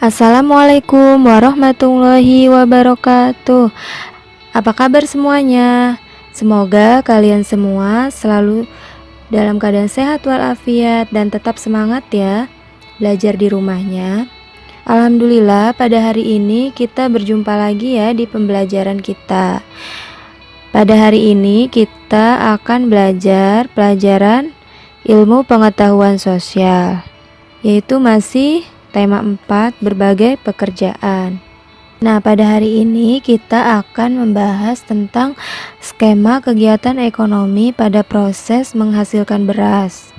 Assalamualaikum warahmatullahi wabarakatuh. Apa kabar semuanya? Semoga kalian semua selalu dalam keadaan sehat walafiat dan tetap semangat ya belajar di rumahnya. Alhamdulillah pada hari ini kita berjumpa lagi ya di pembelajaran kita. Pada hari ini kita akan belajar pelajaran ilmu pengetahuan sosial, yaitu masih tema 4, berbagai pekerjaan. Nah, pada hari ini kita akan membahas tentang skema kegiatan ekonomi pada proses menghasilkan beras.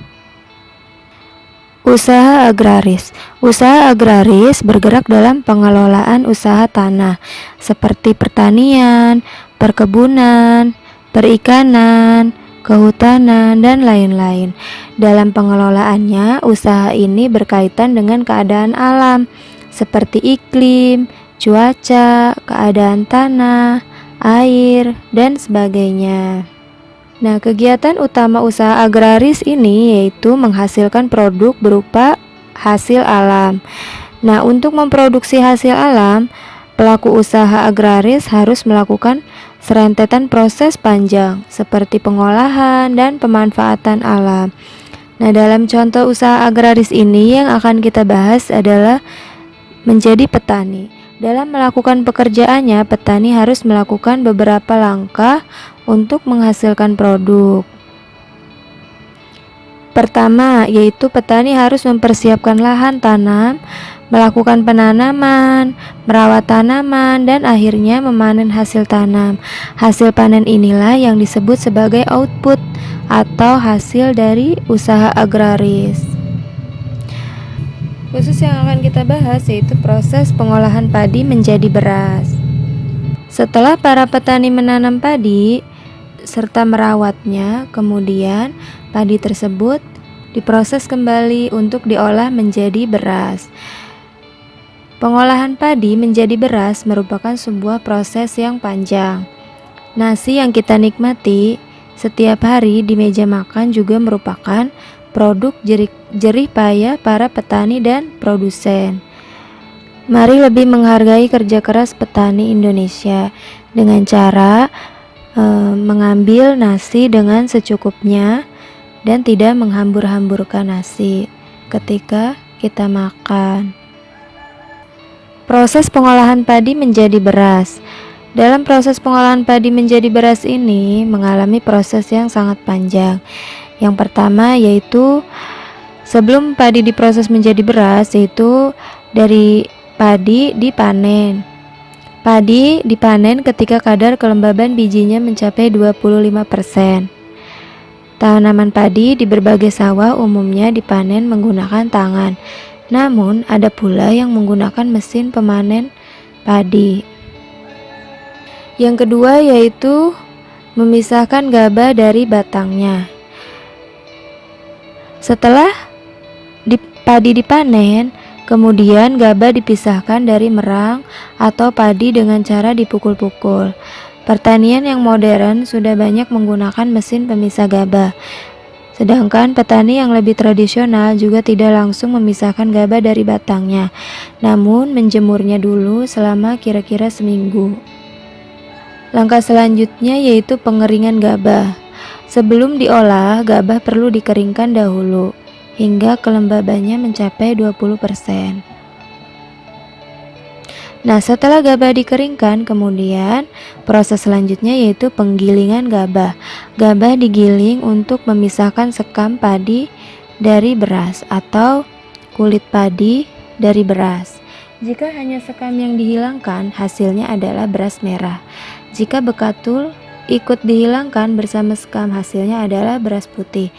Usaha agraris. Usaha agraris bergerak dalam pengelolaan usaha tanah seperti pertanian, perkebunan, perikanan, kehutanan, dan lain-lain. Dalam pengelolaannya, usaha ini berkaitan dengan keadaan alam seperti iklim, cuaca, keadaan tanah, air, dan sebagainya. Nah, kegiatan utama usaha agraris ini yaitu menghasilkan produk berupa hasil alam. Nah, untuk memproduksi hasil alam, pelaku usaha agraris harus melakukan serentetan proses panjang seperti pengolahan dan pemanfaatan alam. Nah, dalam contoh usaha agraris ini yang akan kita bahas adalah menjadi petani. Dalam melakukan pekerjaannya, petani harus melakukan beberapa langkah untuk menghasilkan produk. Pertama, yaitu petani harus mempersiapkan lahan tanam, melakukan penanaman, merawat tanaman, dan akhirnya memanen hasil tanam. Hasil panen inilah yang disebut sebagai output atau hasil dari usaha agraris. Khusus yang akan kita bahas yaitu proses pengolahan padi menjadi beras. Setelah para petani menanam padi serta merawatnya, kemudian padi tersebut diproses kembali untuk diolah menjadi beras. Pengolahan padi menjadi beras merupakan sebuah proses yang panjang. Nasi yang kita nikmati setiap hari di meja makan juga merupakan produk jerih payah para petani dan produsen. Mari lebih menghargai kerja keras petani Indonesia dengan cara mengambil nasi dengan secukupnya dan tidak menghambur-hamburkan nasi ketika kita makan. Proses pengolahan padi menjadi beras. Dalam proses pengolahan padi menjadi beras ini mengalami proses yang sangat panjang. Yang pertama yaitu sebelum padi diproses menjadi beras, yaitu dari padi dipanen. Padi dipanen ketika kadar kelembaban bijinya mencapai 25%. Tanaman padi di berbagai sawah umumnya dipanen menggunakan tangan. Namun, ada pula yang menggunakan mesin pemanen padi. Yang kedua yaitu memisahkan gabah dari batangnya. Setelah padi dipanen, kemudian gabah dipisahkan dari merang atau padi dengan cara dipukul-pukul. Pertanian yang modern sudah banyak menggunakan mesin pemisah gabah. Sedangkan petani yang lebih tradisional juga tidak langsung memisahkan gabah dari batangnya, namun menjemurnya dulu selama kira-kira seminggu. Langkah selanjutnya yaitu pengeringan gabah. Sebelum diolah, gabah perlu dikeringkan dahulu hingga kelembabannya mencapai 20%. Nah, setelah gabah dikeringkan, kemudian proses selanjutnya yaitu penggilingan gabah. Gabah digiling untuk memisahkan sekam padi dari beras atau kulit padi dari beras. Jika hanya sekam yang dihilangkan, hasilnya adalah beras merah. Jika bekatul ikut dihilangkan bersama sekam, hasilnya adalah beras putih.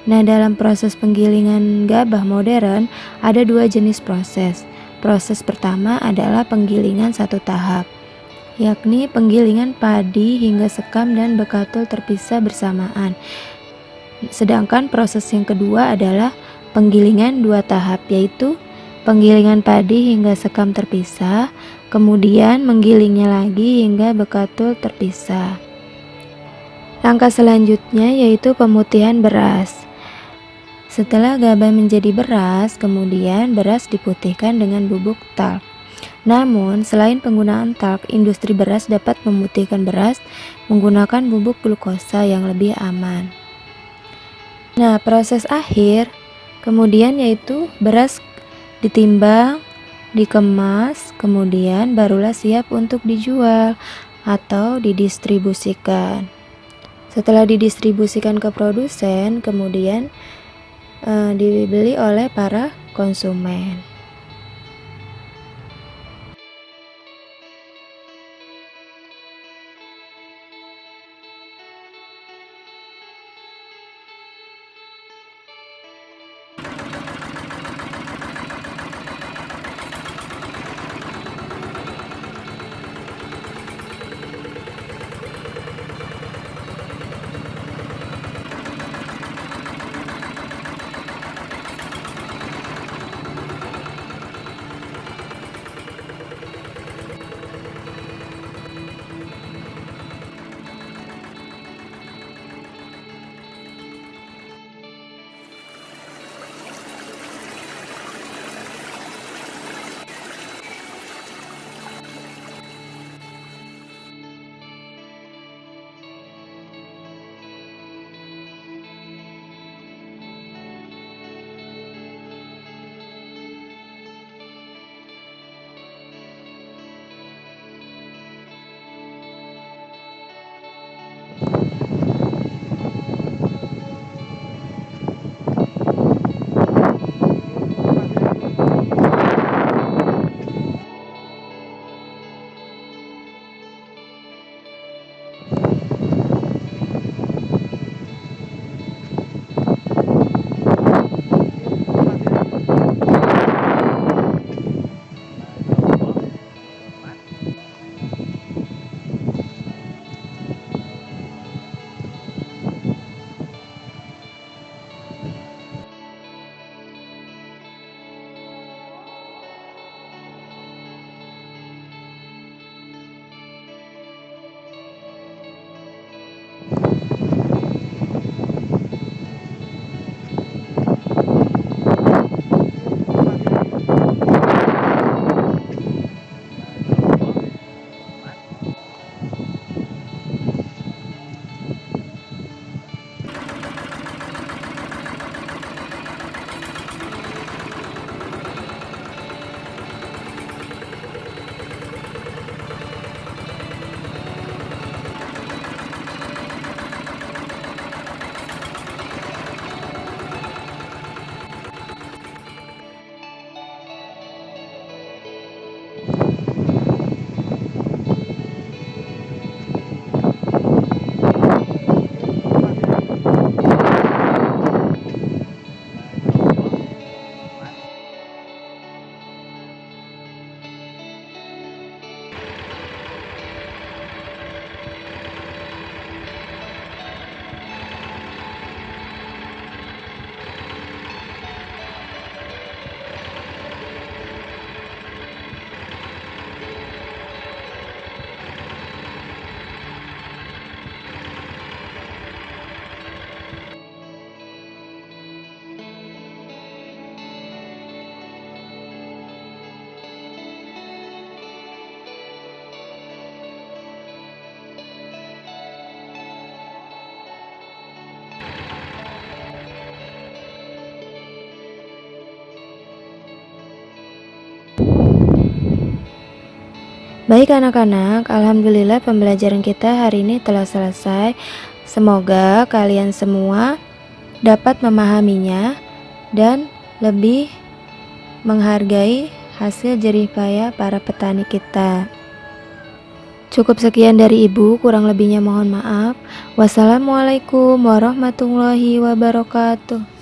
Nah, dalam proses penggilingan gabah modern ada dua jenis proses. Proses pertama adalah penggilingan satu tahap, yakni penggilingan padi hingga sekam dan bekatul terpisah bersamaan. Sedangkan proses yang kedua adalah penggilingan dua tahap, yaitu penggilingan padi hingga sekam terpisah, kemudian menggilingnya lagi hingga bekatul terpisah. Langkah selanjutnya yaitu pemutihan beras. Setelah gabah menjadi beras, kemudian beras diputihkan dengan bubuk talk. Namun, selain penggunaan talk, industri beras dapat memutihkan beras menggunakan bubuk glukosa yang lebih aman. Nah, proses akhir kemudian yaitu beras ditimbang, dikemas, kemudian barulah siap untuk dijual atau didistribusikan. Setelah didistribusikan ke produsen, kemudian dibeli oleh para konsumen. Baik anak-anak, alhamdulillah pembelajaran kita hari ini telah selesai. Semoga kalian semua dapat memahaminya dan lebih menghargai hasil jerih payah para petani kita. Cukup sekian dari Ibu, kurang lebihnya mohon maaf. Wassalamualaikum warahmatullahi wabarakatuh.